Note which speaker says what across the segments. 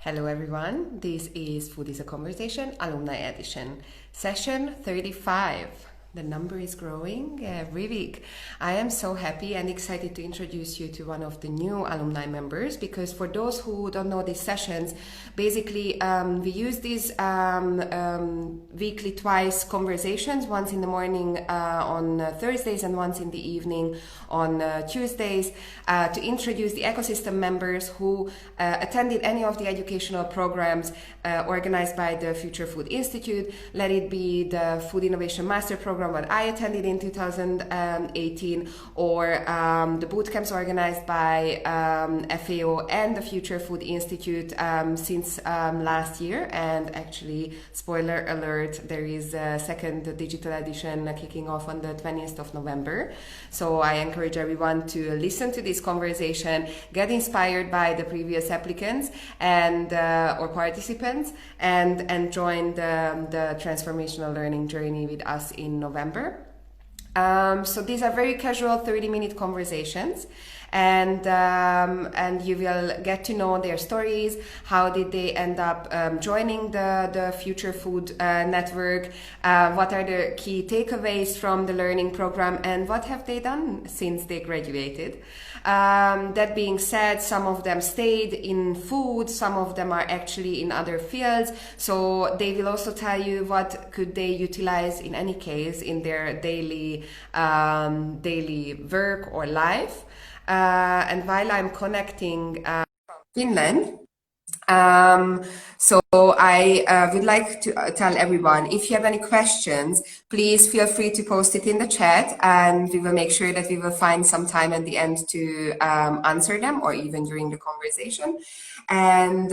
Speaker 1: Hello everyone, this is Food is a Conversation, Alumni Edition, session 35. The number is growing every week. I am so happy and excited to introduce you to one of the new alumni members because for those who don't know these sessions, basically we use these weekly twice conversations, once in the morning on Thursdays and once in the evening on Tuesdays to introduce the ecosystem members who attended any of the educational programs organized by the Future Food Institute, let it be the Food Innovation Master Program what I attended in 2018 or the boot camps organized by FAO and the Future Food Institute since last year. And actually, spoiler alert, there is a second digital edition kicking off on the 20th of November. So I encourage everyone to listen to this conversation, get inspired by the previous applicants and or participants, and join the transformational learning journey with us in November. So these are very casual 30-minute conversations, and you will get to know their stories. How did they end up joining the Future Food Network? What are the key takeaways from the learning program, and what have they done since they graduated? That being said, some of them stayed in food, some of them are actually in other fields, so they will also tell you what could they utilize in any case in their daily work or life. And while I'm connecting Finland, so I would like to tell everyone, if you have any questions, please feel free to post it in the chat and we will make sure that we will find some time at the end to answer them or even during the conversation. And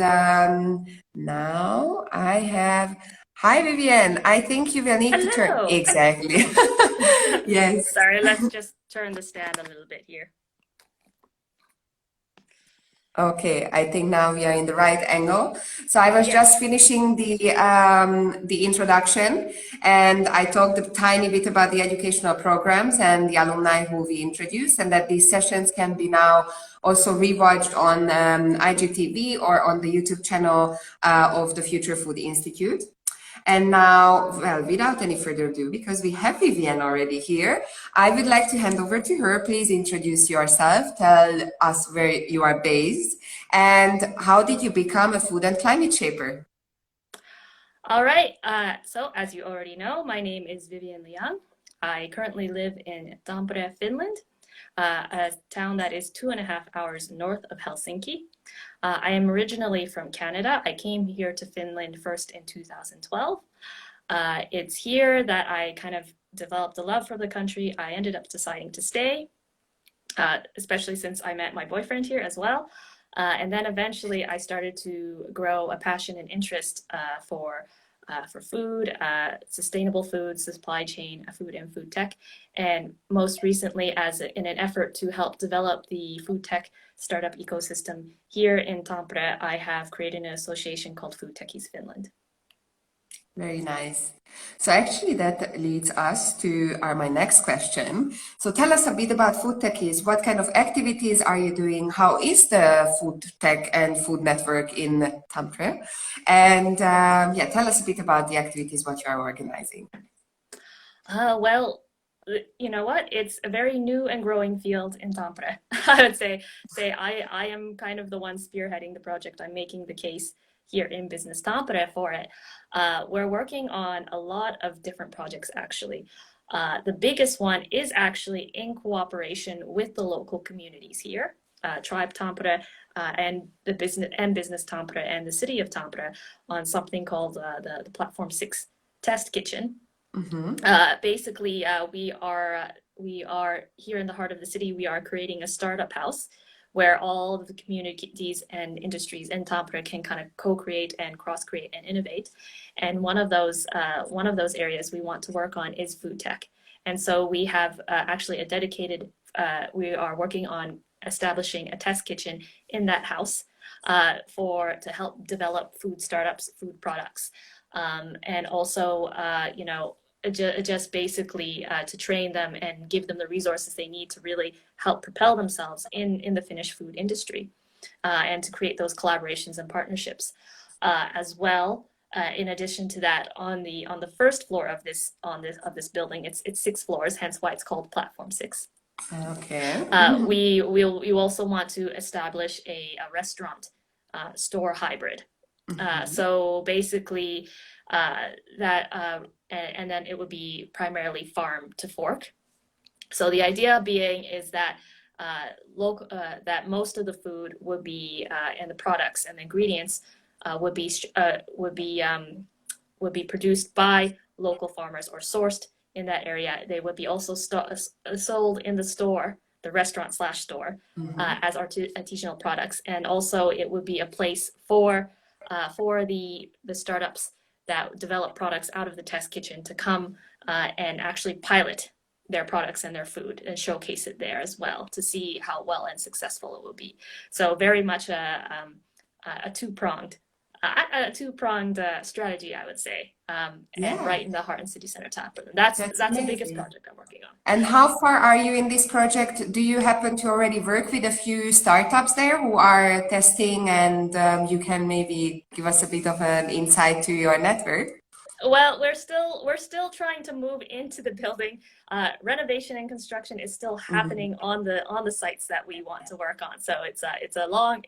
Speaker 1: now I have, hi Vivian, I think you will need to turn,
Speaker 2: Hello.
Speaker 1: exactly. Yes.
Speaker 2: Sorry, let's just turn the stand a little bit here.
Speaker 1: Okay, I think now we are in the right angle. So I was just finishing the introduction, and I talked a tiny bit about the educational programs and the alumni who we introduced, and that these sessions can be now also rewatched on IGTV or on the YouTube channel of the Future Food Institute. And now, well, without any further ado, because we have Vivian already here, I would like to hand over to her. Please introduce yourself, tell us where you are based, and how did you become a food and climate shaper?
Speaker 2: All right. So as you already know, my name is Vivian Leung. I currently live in Tampere, Finland, a town that is 2.5 hours north of Helsinki. I am originally from Canada. I came here to Finland first in 2012. It's here that I kind of developed a love for the country. I ended up deciding to stay, especially since I met my boyfriend here as well. And then eventually I started to grow a passion and interest for food, sustainable food, supply chain, food and food tech. And most recently, in an effort to help develop the food tech startup ecosystem here in Tampere, I have created an association called Food Techies Finland.
Speaker 1: Very nice. So actually that leads us to my next question. So tell us a bit about Food Techies. What kind of activities are you doing? How is the food tech and food network in Tampere? And yeah, tell us a bit about the activities, what you are organizing.
Speaker 2: Well, you know what? It's a very new and growing field in Tampere. I would say I am kind of the one spearheading the project. I'm making the case here in Business Tampere for it. We're working on a lot of different projects actually. The biggest one is actually in cooperation with the local communities here, Tribe Tampere and Business Tampere and the city of Tampere on something called the Platform 6 Test Kitchen. Basically, we are here in the heart of the city. We are creating a startup house where all of the communities and industries in Tampere can kind of co-create and cross-create and innovate. And one of those areas we want to work on is food tech. And so we have actually a dedicated. We are working on establishing a test kitchen in that house to help develop food startups, food products, and also just basically to train them and give them the resources they need to really help propel themselves in the Finnish food industry. and to create those collaborations and partnerships as well. In addition to that, on the first floor of this building, it's 6 floors, hence why it's called Platform 6.
Speaker 1: Okay.
Speaker 2: We also want to establish a restaurant store hybrid. So basically, and then it would be primarily farm to fork. So the idea being is that that most of the food would be and the products and the ingredients would be produced by local farmers or sourced in that area. They would be also sold in the store, the restaurant slash store, as artisanal products, and also it would be a place for the startups that develop products out of the test kitchen to come and actually pilot their products and their food and showcase it there as well to see how well and successful it will be. So very much a two-pronged strategy, I would say, and right in the heart and city center Tampere. That's the biggest project I'm working on.
Speaker 1: And how far are you in this project? Do you happen to already work with a few startups there who are testing, and you can maybe give us a bit of an insight to your network?
Speaker 2: Well, we're still trying to move into the building. Renovation and construction is still happening on the sites that we want to work on. So it's a long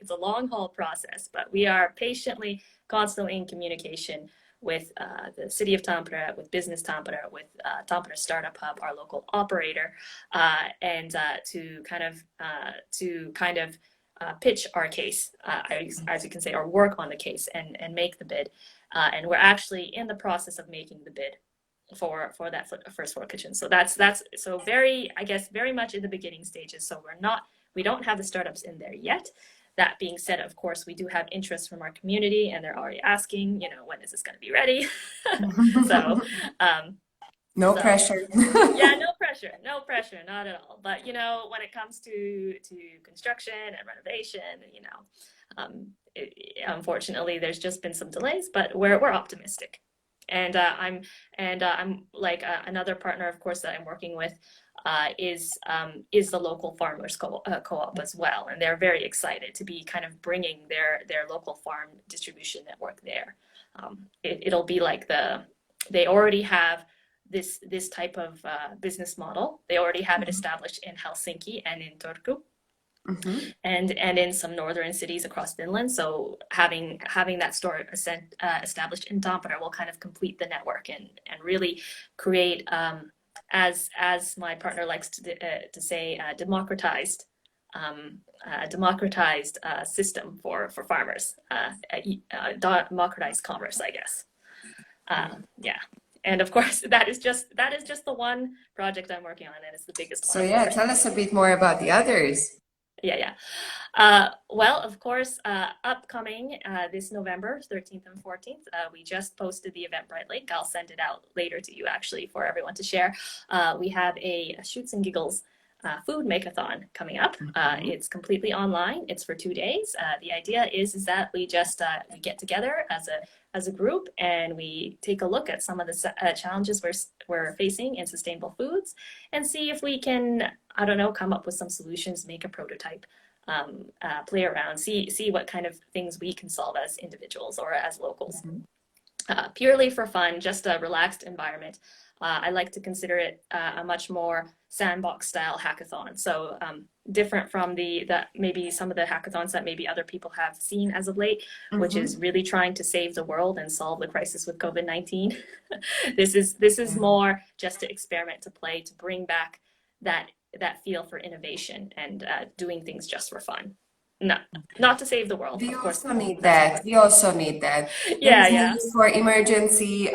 Speaker 2: haul process, but we are patiently, constantly in communication with the city of Tampere, with Business Tampere, with Tampere Startup Hub, our local operator, and to kind of pitch our case, as you can say, or work on the case and make the bid. And we're actually in the process of making the bid for that first floor kitchen. So that's so very much in the beginning stages. So we don't have the startups in there yet. That being said, of course, we do have interest from our community, and they're already asking, when is this going to be ready? So
Speaker 1: no pressure.
Speaker 2: Yeah, no pressure, not at all. But when it comes to construction and renovation, unfortunately, there's just been some delays, but we're optimistic. And I'm like another partner, of course, that I'm working with is the local farmers co-op as well, and they're very excited to be kind of bringing their local farm distribution network there. It'll be like they already have this type of business model. They already have it established in Helsinki and in Turku. And in some northern cities across Finland. So having that store established in Tampere will kind of complete the network and really create, as my partner likes to say, democratized system for farmers, democratized commerce, I guess. Yeah. And of course, that is just the one project I'm working on, and it's the biggest one.
Speaker 1: So yeah, tell us a bit more about the others.
Speaker 2: Yeah. Well, of course, upcoming this November 13th and 14th, we just posted the Eventbrite link. I'll send it out later to you, actually, for everyone to share. We have a Shoots and Giggles food make-a-thon coming up. It's completely online. It's for 2 days. The idea is that we just we get together as a group, and we take a look at some of the challenges we're facing in sustainable foods, and see if we can, I don't know, come up with some solutions, make a prototype, play around, see what kind of things we can solve as individuals or as locals. Purely for fun, just a relaxed environment. I like to consider it a much more sandbox style hackathon. So different from the maybe some of the hackathons that maybe other people have seen as of late, which is really trying to save the world and solve the crisis with COVID-19. This is more just to experiment, to play, to bring back that feel for innovation and doing things just for fun. Not to save the world.
Speaker 1: We
Speaker 2: of course.
Speaker 1: Also need that. We also need that.
Speaker 2: Yeah.
Speaker 1: For emergency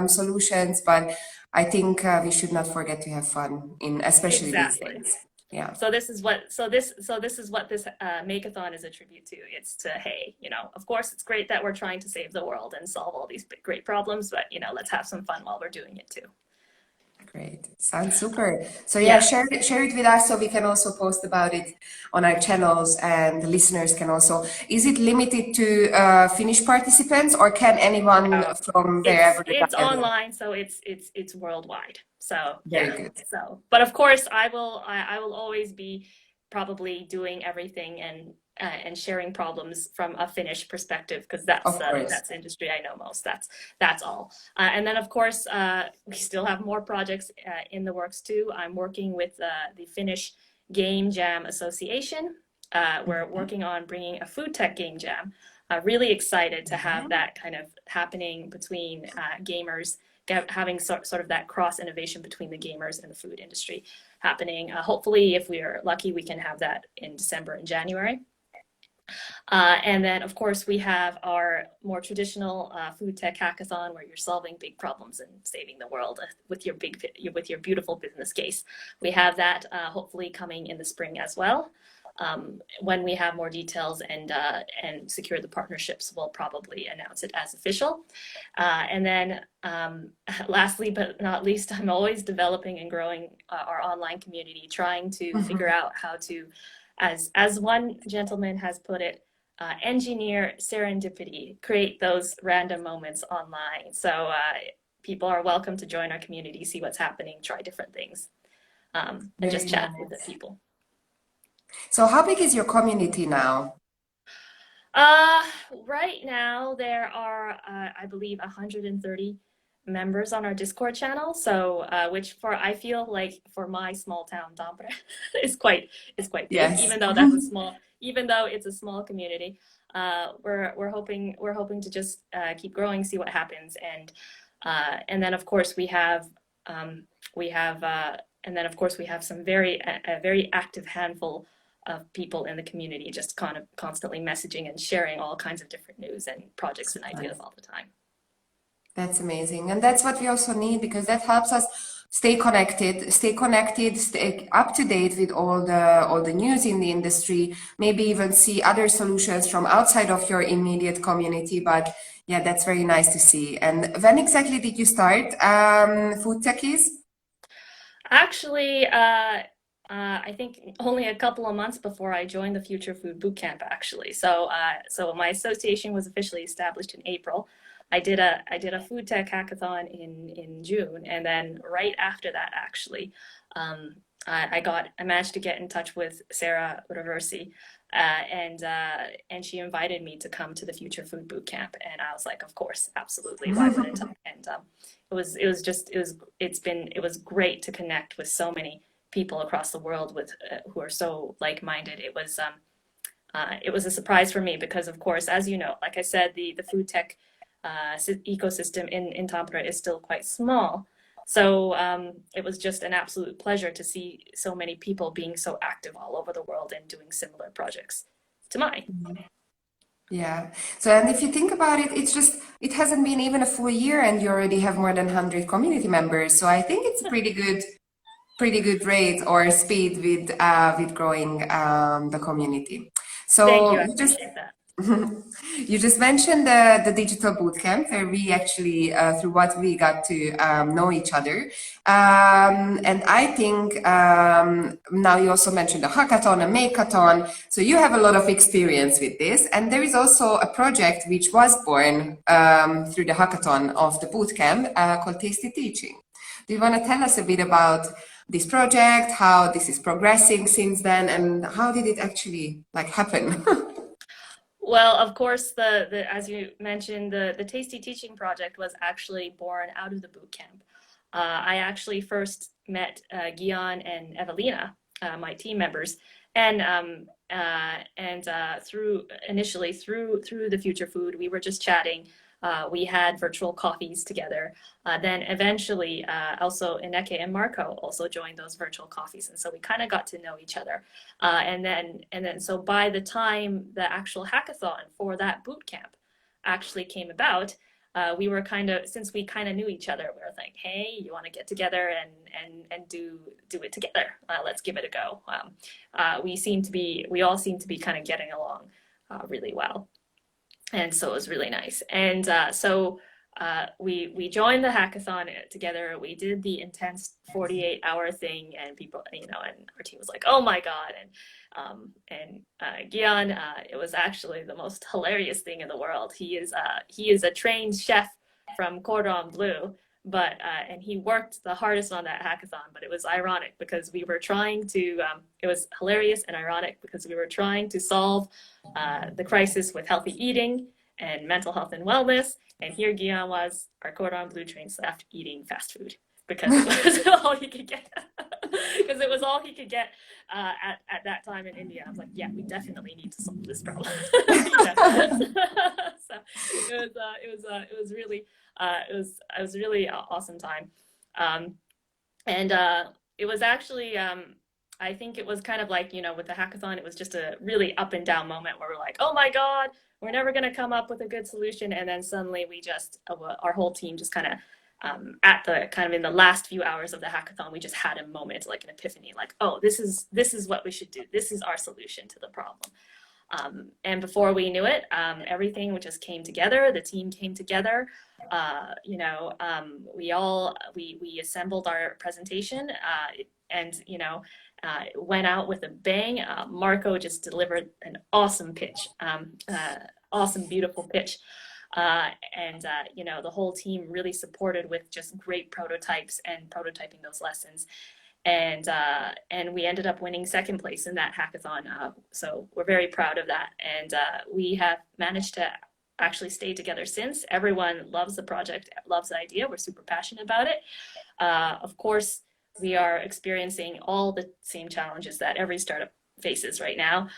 Speaker 1: solutions, but I think we should not forget to have fun especially these days. Yeah.
Speaker 2: So this is what this make-a-thon is a tribute to. It's to, hey, of course it's great that we're trying to save the world and solve all these great problems, but let's have some fun while we're doing it too.
Speaker 1: Great. Sounds super. So yeah, share it with us so we can also post about it on our channels, and the listeners can also. Is it limited to Finnish participants, or can anyone from wherever?
Speaker 2: It's online, so it's worldwide. So
Speaker 1: very good.
Speaker 2: So, but of course, I will always be probably doing everything and and sharing problems from a Finnish perspective, because
Speaker 1: Of course.
Speaker 2: that's the industry I know most. That's all. And then of course we still have more projects in the works too. I'm working with the Finnish Game Jam Association. We're working on bringing a food tech game jam. Really excited to have that kind of happening between gamers, having sort of that cross innovation between the gamers and the food industry happening. Hopefully, if we are lucky, we can have that in December and January. And then, of course, we have our more traditional food tech hackathon, where you're solving big problems and saving the world with your beautiful business case. We have that hopefully coming in the spring as well. When we have more details and secure the partnerships, we'll probably announce it as official. And then lastly but not least, I'm always developing and growing our online community, trying to figure out how to, as one gentleman has put it, engineer serendipity, create those random moments online. So people are welcome to join our community, see what's happening, try different things, and just chat with the people.
Speaker 1: So how big is your community now?
Speaker 2: Right now there are, I believe, 130 members on our Discord channel. So, which I feel like for my small town, Tampere, is quite big.
Speaker 1: Yes.
Speaker 2: Even though it's a small community. We're hoping to just keep growing, see what happens, and then of course we have some a very active handful of people in the community, just kind of constantly messaging and sharing all kinds of different news and projects and ideas all the time.
Speaker 1: That's amazing. And that's what we also need, because that helps us stay connected, stay up to date with all the news in the industry, maybe even see other solutions from outside of your immediate community. But yeah, that's very nice to see. And when exactly did you start Food Techies?
Speaker 2: Actually, I think only a couple of months before I joined the Future Food Bootcamp, actually. So my association was officially established in April. I did a food tech hackathon in June, and then right after that, actually, I managed to get in touch with Sarah Reversi, and she invited me to come to the Future Food Bootcamp, and I was like, of course, absolutely, why wouldn't I? And it was great to connect with so many people across the world who are so like-minded. It was a surprise for me because, of course, as you know, like I said, the food tech ecosystem in Tampere is still quite small. So it was just an absolute pleasure to see so many people being so active all over the world and doing similar projects to mine.
Speaker 1: Yeah. So, and if you think about it, it hasn't been even a full year and you already have more than 100 community members. So I think it's a pretty good rate or speed with growing the community. So
Speaker 2: thank you. I appreciate that.
Speaker 1: You just mentioned the digital bootcamp, where we actually, through what we got to know each other. And I think now you also mentioned a hackathon, a makeathon. So you have a lot of experience with this. And there is also a project which was born through the hackathon of the bootcamp called Tasty Teaching. Do you want to tell us a bit about this project, how this is progressing since then, and how did it actually happen?
Speaker 2: Well, of course, as you mentioned, the Tasty Teaching project was actually born out of the boot camp. I actually first met Gian and Evelina, my team members, and through the Future Food, we were just chatting. We had virtual coffees together. Then eventually, also Ineke and Marco also joined those virtual coffees, and so we kind of got to know each other. And then, so by the time the actual hackathon for that boot camp actually came about, we were since we kind of knew each other, we were like, hey, you want to get together and do it together? Let's give it a go. We all seem to be kind of getting along really well. And so it was really nice. And so we joined the hackathon together. We did the intense 48-hour thing, and people, and our team was like, "Oh my god!" And Gian, it was actually the most hilarious thing in the world. He is a trained chef from Cordon Bleu, but and he worked the hardest on that hackathon. But it was ironic because we were trying to. It was hilarious and ironic because we were trying to solve the crisis with healthy eating and mental health and wellness. And here Guillaume was, our cordon bleu trained staff, eating fast food because it was all he could get. Because it was all he could get at that time in India. I was like, yeah, we definitely need to solve this problem. So it was really a really awesome time, and it was actually I think it was kind of like, with the hackathon, it was just a really up and down moment where we're like, oh my God, we're never going to come up with a good solution, and then suddenly we just our whole team just kind of in the last few hours of the hackathon, we just had a moment, like an epiphany, like, oh, this is what we should do. This is our solution to the problem. And before we knew it, everything just came together. The team came together. We assembled our presentation, and went out with a bang. Marco just delivered an awesome pitch, awesome, beautiful pitch. The whole team really supported with just great prototypes and prototyping those lessons. And we ended up winning second place in that hackathon. So we're very proud of that. And we have managed to actually stay together since. Everyone loves the project, loves the idea. We're super passionate about it. Of course, we are experiencing all the same challenges that every startup faces right now.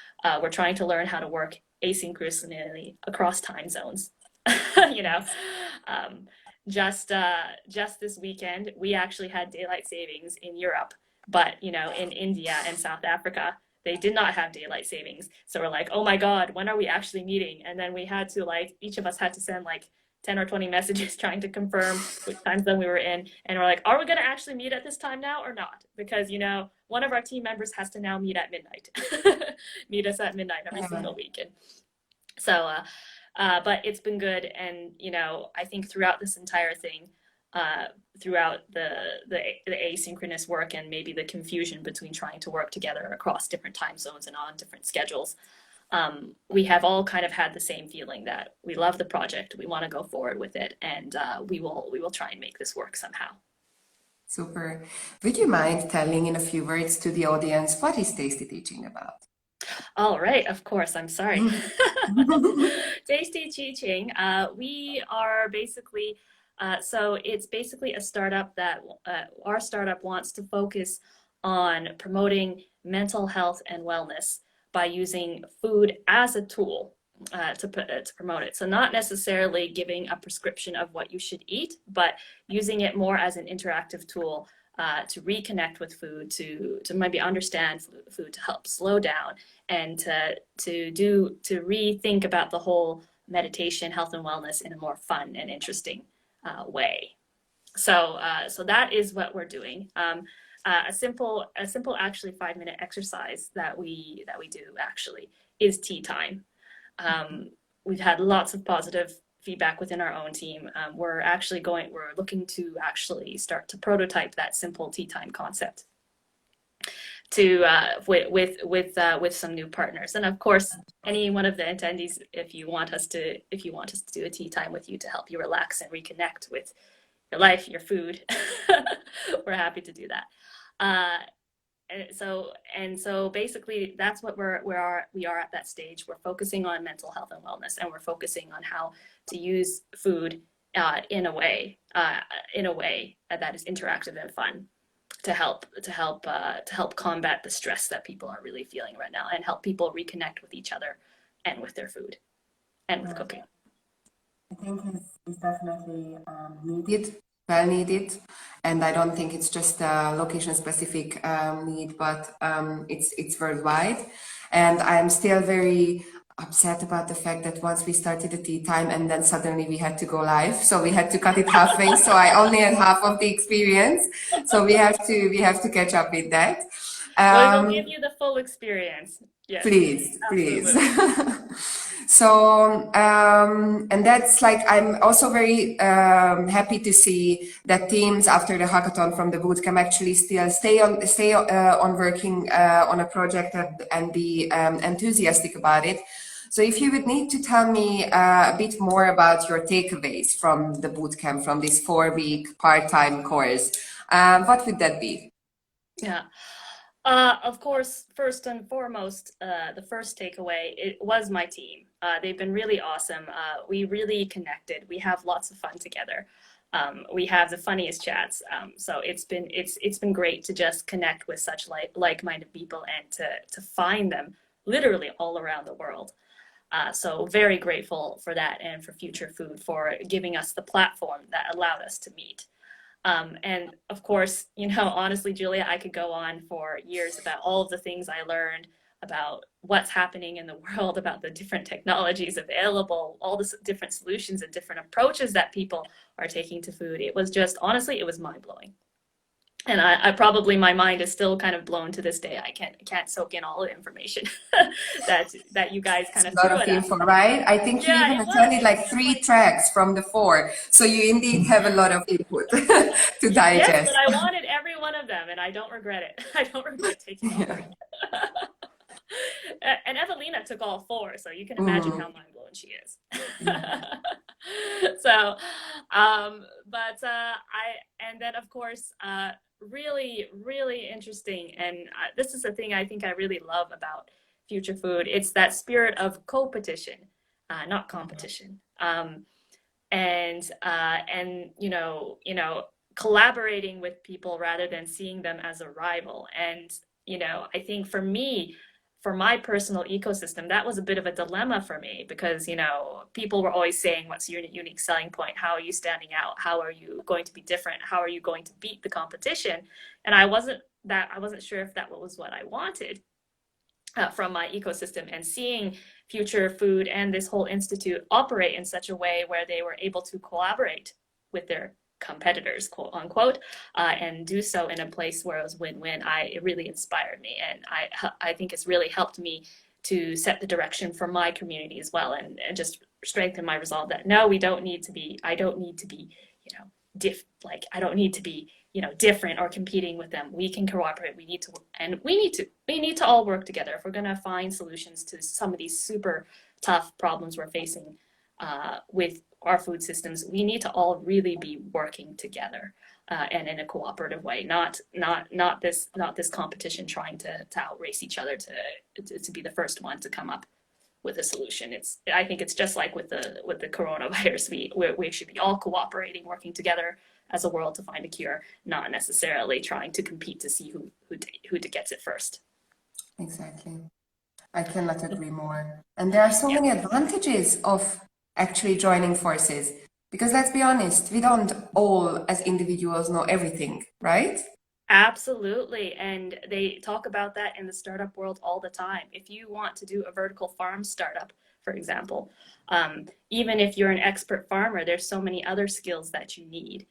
Speaker 2: We're trying to learn how to work asynchronously across time zones. Just this weekend, we actually had daylight savings in Europe, but in India and South Africa, they did not have daylight savings. So we're like, oh my God, when are we actually meeting? And then we had to each of us had to send 10 or 20 messages trying to confirm which time zone we were in. And we're like, are we going to actually meet at this time now or not? Because, one of our team members has to now meet at midnight, meet us at midnight every single week. And so, but it's been good. And, I think throughout this entire thing, throughout the asynchronous work and maybe the confusion between trying to work together across different time zones and on different schedules, we have all kind of had the same feeling that we love the project, we want to go forward with it, and we will try and make this work somehow.
Speaker 1: Super. Would you mind telling in a few words to the audience, what is Tasty Teaching about?
Speaker 2: All right, of course, I'm sorry. Tasty Teaching, we are basically, so it's basically a startup that our startup wants to focus on promoting mental health and wellness by using food as a tool to promote it. So not necessarily giving a prescription of what you should eat, but using it more as an interactive tool to reconnect with food, to maybe understand food, to help slow down, and to rethink about the whole meditation, health and wellness in a more fun and interesting way. So that is what we're doing. A simple actually 5-minute exercise that we do actually is tea time. We've had lots of positive feedback within our own team. We're looking to actually start to prototype that simple tea time concept to with some new partners. And of course, any one of the attendees, if you want us to do a tea time with you to help you relax and reconnect with your life, your food, we're happy to do that. So basically that's what we are at that stage. We're focusing on mental health and wellness, and we're focusing on how to use food in a way that is interactive and fun to help combat the stress that people are really feeling right now, and help people reconnect with each other and with their food and with cooking.
Speaker 1: I think it's definitely well needed, and I don't think it's just a location specific need, but it's worldwide. And I'm still very upset about the fact that once we started the tea time and then suddenly we had to go live, so we had to cut it halfway. So I only had half of the experience, so we have to catch up with that.
Speaker 2: Well, we'll give you the full experience. Yes,
Speaker 1: please. So, and that's I'm also very happy to see that teams after the hackathon from the bootcamp actually still stay on working on a project and be enthusiastic about it. So if you would need to tell me a bit more about your takeaways from the bootcamp, from this 4-week part-time course, what would that be?
Speaker 2: Yeah. Of course, first and foremost, the first takeaway, it was my team. They've been really awesome. We really connected. We have lots of fun together. We have the funniest chats. So it's been great to just connect with such like-minded people and to find them literally all around the world. So very grateful for that and for Future Food for giving us the platform that allowed us to meet. And of course, honestly, Julia, I could go on for years about all of the things I learned about what's happening in the world, about the different technologies available, all the different solutions and different approaches that people are taking to food. It was just, honestly, it was mind-blowing. And I probably, my mind is still kind of blown to this day. I can't soak in all the information that you guys kind of
Speaker 1: A lot
Speaker 2: threw
Speaker 1: of
Speaker 2: at us.
Speaker 1: info, right? I think you
Speaker 2: Yeah,
Speaker 1: even
Speaker 2: it was.
Speaker 1: attended like 3 tracks from the 4. So you indeed have a lot of input to
Speaker 2: Yes,
Speaker 1: digest.
Speaker 2: but I wanted every one of them, and I don't regret it. I don't regret taking all 3. And Evelina took all 4, so you can imagine how mind-blowing she is. So, and then of course, really, really interesting. And this is the thing I think I really love about Future Food. It's that spirit of co-petition, not competition. And collaborating with people rather than seeing them as a rival. And I think for me, for my personal ecosystem, that was a bit of a dilemma for me because people were always saying, what's your unique selling point? How are you standing out? How are you going to be different? How are you going to beat the competition? And I wasn't sure if that was what I wanted from my ecosystem. And seeing Future Food and this whole institute operate in such a way where they were able to collaborate with their competitors, quote unquote, and do so in a place where it was win-win. It really inspired me, and I think it's really helped me to set the direction for my community as well, and just strengthen my resolve that no, I don't need to be, I don't need to be different or competing with them. We can cooperate. We need to all work together if we're going to find solutions to some of these super tough problems we're facing with our food systems. We need to all really be working together and in a cooperative way, not this competition trying to outrace each other to be the first one to come up with a solution. I think it's just like with the coronavirus. We should be all cooperating, working together as a world to find a cure, not necessarily trying to compete to see who gets it first.
Speaker 1: Exactly. I cannot agree more. And there are so many advantages of actually joining forces, because let's be honest, we don't all as individuals know everything, right?
Speaker 2: Absolutely. And they talk about that in the startup world all the time. If you want to do a vertical farm startup, for example, even if you're an expert farmer, there's so many other skills that you need.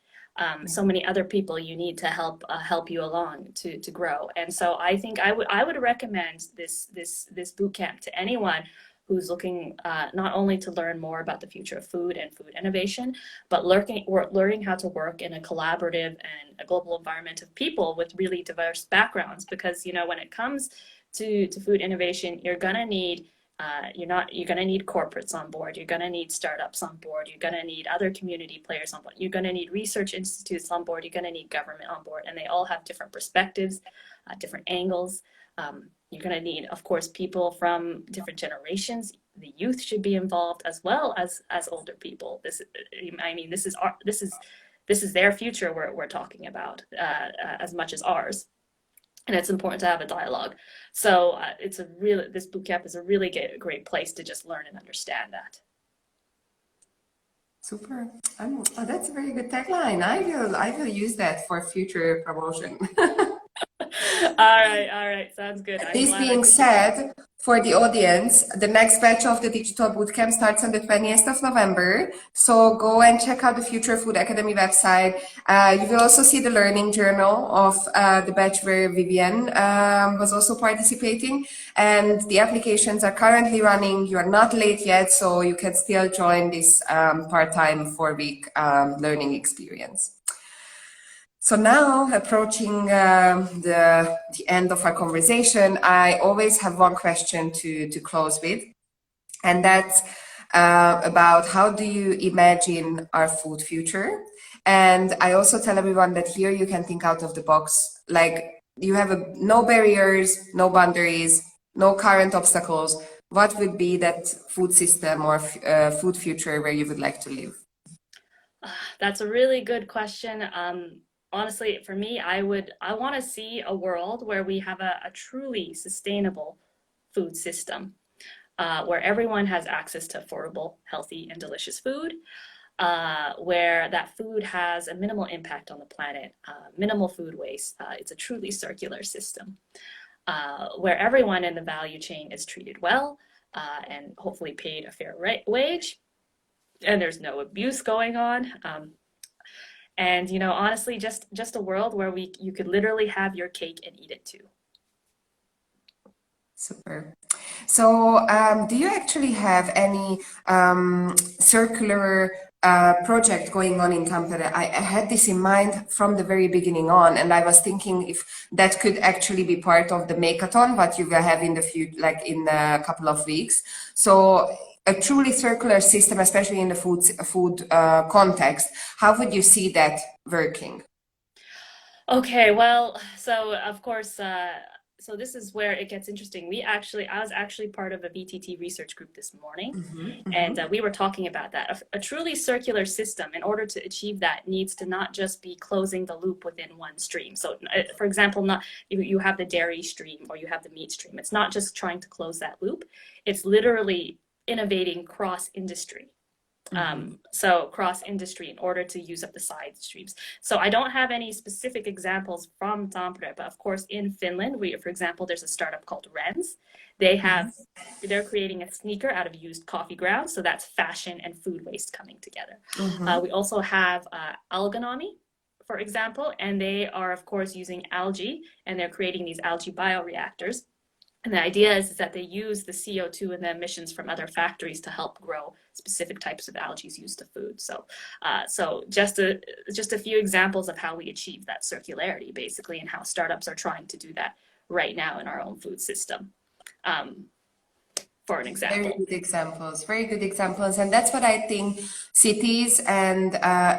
Speaker 2: So many other people you need to help you along to grow. And so I think I would recommend this boot camp to anyone who's looking not only to learn more about the future of food and food innovation, but learning how to work in a collaborative and a global environment of people with really diverse backgrounds. Because when it comes to food innovation, you're gonna need corporates on board, you're going to need startups on board, you're going to need other community players on board, you're going to need research institutes on board, you're going to need government on board, and they all have different perspectives, different angles. You're going to need, of course, people from different generations. The youth should be involved as well as older people. This is their future we're talking about as much as ours. And it's important to have a dialogue. So this boot camp is a really great place to just learn and understand that.
Speaker 1: Super. That's a very good tagline. I will use that for future promotion.
Speaker 2: All right, sounds good.
Speaker 1: This being said, for the audience, the next batch of the digital bootcamp starts on the 20th of November. So go and check out the Future Food Academy website. You will also see the learning journal of the batch where Vivian was also participating. And the applications are currently running. You are not late yet, so you can still join this part-time 4-week learning experience. So now, approaching the end of our conversation, I always have one question to close with. and that's about how do you imagine our food future. And I also tell everyone that here you can think out of the box, like you have no barriers, no boundaries, no current obstacles. What would be that food system or food future where you would like to live?
Speaker 2: That's a really good question. Honestly, for me, I want to see a world where we have a truly sustainable food system, where everyone has access to affordable, healthy, and delicious food, where that food has a minimal impact on the planet, minimal food waste. It's a truly circular system, where everyone in the value chain is treated well, and hopefully paid a fair wage, and there's no abuse going on. And honestly, just a world where you could literally have your cake and eat it too.
Speaker 1: Super. So, do you actually have any circular project going on in Tampere? I had this in mind from the very beginning on, and I was thinking if that could actually be part of the Makeathon, what you will have in the future, like in a couple of weeks. So, a truly circular system, especially in the food context, how would you see that working?
Speaker 2: Okay, well, so of course, so this is where it gets interesting. I was actually part of a VTT research group this morning,
Speaker 1: Hmm.
Speaker 2: and we were talking about that. A truly circular system, in order to achieve that, needs to not just be closing the loop within one stream. So, for example, not you have the dairy stream or you have the meat stream. It's not just trying to close that loop. It's literally innovating cross industry. So cross industry in order to use up the side streams. So I don't have any specific examples from Tampere, but of course in Finland, for example, there's a startup called Rens. They're creating a sneaker out of used coffee grounds. So that's fashion and food waste coming together.
Speaker 1: Hmm.
Speaker 2: We also have Alumni, for example, and they are of course using algae, and they're creating these algae bioreactors. And the idea is that they use the CO2 and the emissions from other factories to help grow specific types of algae used to food. So just a few examples of how we achieve that circularity, basically, and how startups are trying to do that right now in our own food system, for an
Speaker 1: Very
Speaker 2: example.
Speaker 1: good examples, very good examples. And that's what I think cities and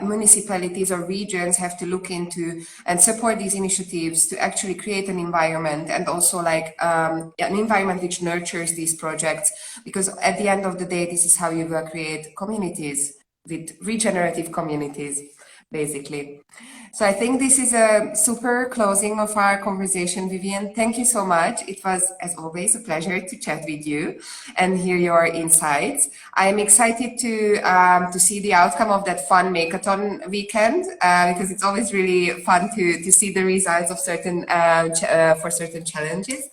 Speaker 1: municipalities or regions have to look into and support these initiatives to actually create an environment, and also like an environment which nurtures these projects. Because at the end of the day, this is how you will create communities with regenerative communities, basically. So I think this is a super closing of our conversation, Vivian. Thank you so much. It was, as always, a pleasure to chat with you and hear your insights. I am excited to see the outcome of that fun Makeathon weekend, because it's always really fun to see the results of for certain challenges.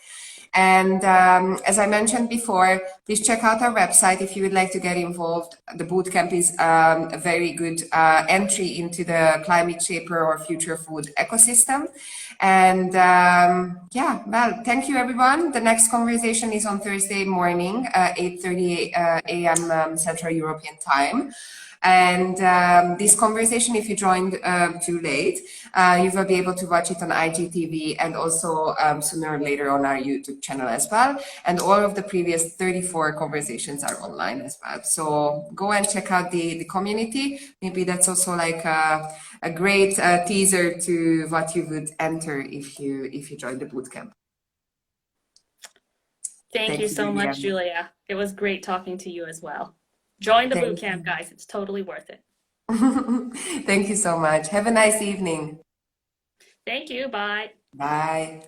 Speaker 1: And as I mentioned before, please check out our website if you would like to get involved. The bootcamp is a very good entry into the climate shaper or future food ecosystem. And yeah, well, thank you everyone. The next conversation is on Thursday morning, 8:30 a.m. Central European time. And this conversation, if you joined too late, you will be able to watch it on IGTV and also sooner or later on our YouTube channel as well. And all of the previous 34 conversations are online as well. So go and check out the community. Maybe that's also like a great teaser to what you would enter if you join the bootcamp.
Speaker 2: Thank you
Speaker 1: Thank you,
Speaker 2: so much,
Speaker 1: Vivian.
Speaker 2: Julia. It was great talking to you as well. Join the boot
Speaker 1: Thank
Speaker 2: camp, guys. It's totally worth it.
Speaker 1: you. Thank you so much. Have a nice evening.
Speaker 2: Thank you. Bye.
Speaker 1: Bye.